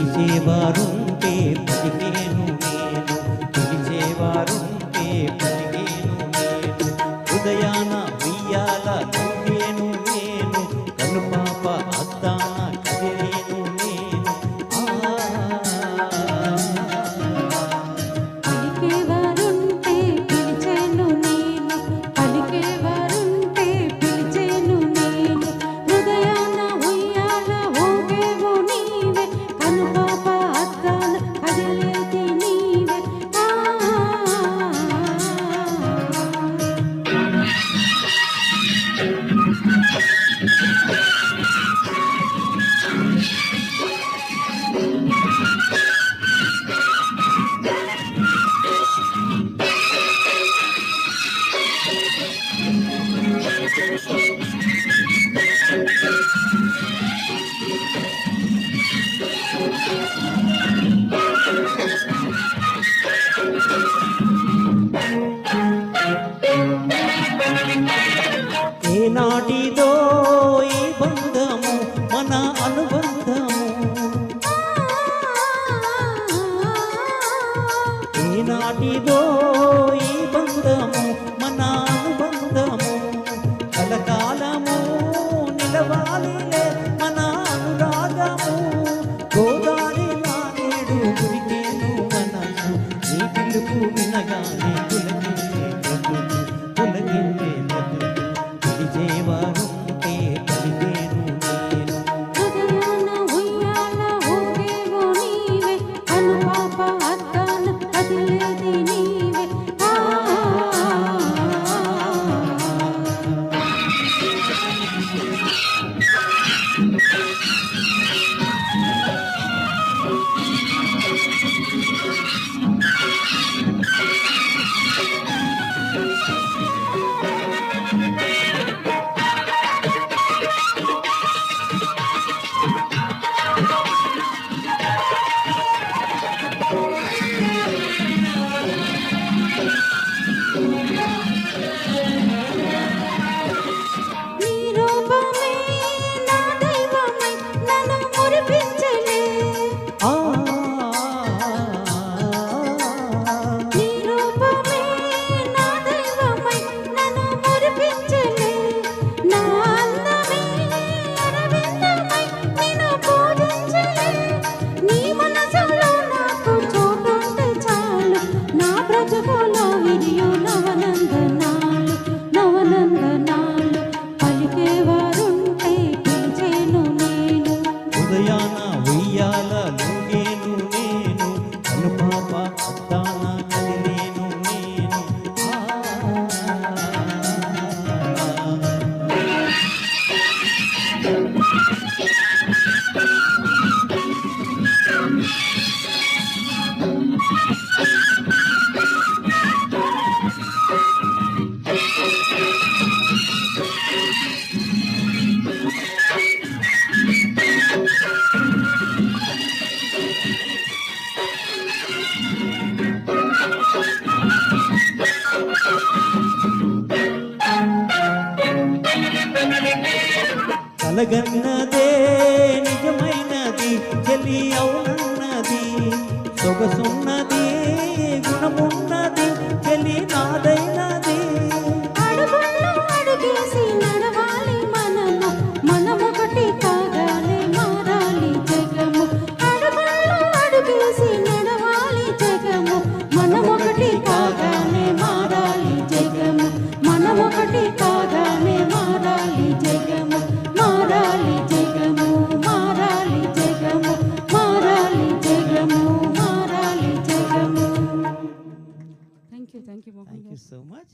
పిలిచేవారుంటే పలికేను నేను, పిలిచేవారుంటే పలికేను నేను, హృదయాన ఉయ్యాల లూగేను నేను, కనుపాప అద్దాన కదిలేను నేను. పలికేవారుంటే పిలిచేను నేను, పలికేవారుంటే పిలిచేను నేను, హృదయాన ఉయ్యాల ఊగేవు నీవే, కనుపాప అద్దాన కదిలేది నీవే. ఏనాటిదో ఈ బంధము మన అనుబంధము, ఏనాటిదో ఈ బంధము మన అనుబంధము, కలకాలము నిలవాలిలే మన అనురాగము. గోదారి నానేడు గురికేను మనసు, నీ పిలుపు వినగానే పులకించే బ్రతుకు, పులకించే బ్రతుకు. పిలిచేవారుంటే పలికేను నేను, హృదయాన ఉయ్యాల ఊగేవు నీవే, కనుపాప అద్దాన కదిలేది నీవే. నీ రూపమే నా దైవమై నన్ను మురిపించలే, ఆ నీ రూపమే నా దైవమై నన్ను మురిపించలే, నా అందమే అరవిందమై నిన్ను పూజించలే, నీ మనసులో నాకు చోటుంటే చాలు, నా బ్రతుకులో విరియు నవనందనాలు, నవనందనాలు. పలికేవారుంటే పిలిచేను నేను, ఉదయాన ఉయ్యాల లూగేను నేను, కనుపాప అద్దాన కదిలేను నేను. కలగన్నదే నిజమైనది, చెలి అవునన్నది, సొగసున్నది గుణమున్నది, చెలి నాదైనది. అడుగుల్లో అడుగేసి నడవాలి మనము, మనమొకటి కాగానే మారాలి జగము. అడుగుల్లో అడుగేసి నడవాలి జగము, మనమొకటి కాగానే మారాలి జగము, మనమొకటి కాగానే మారాలి జగము, మారాలి జగము, మారాలి జగము, మారాలి జగము, మారాలి జగము. Thank you Thank you so much.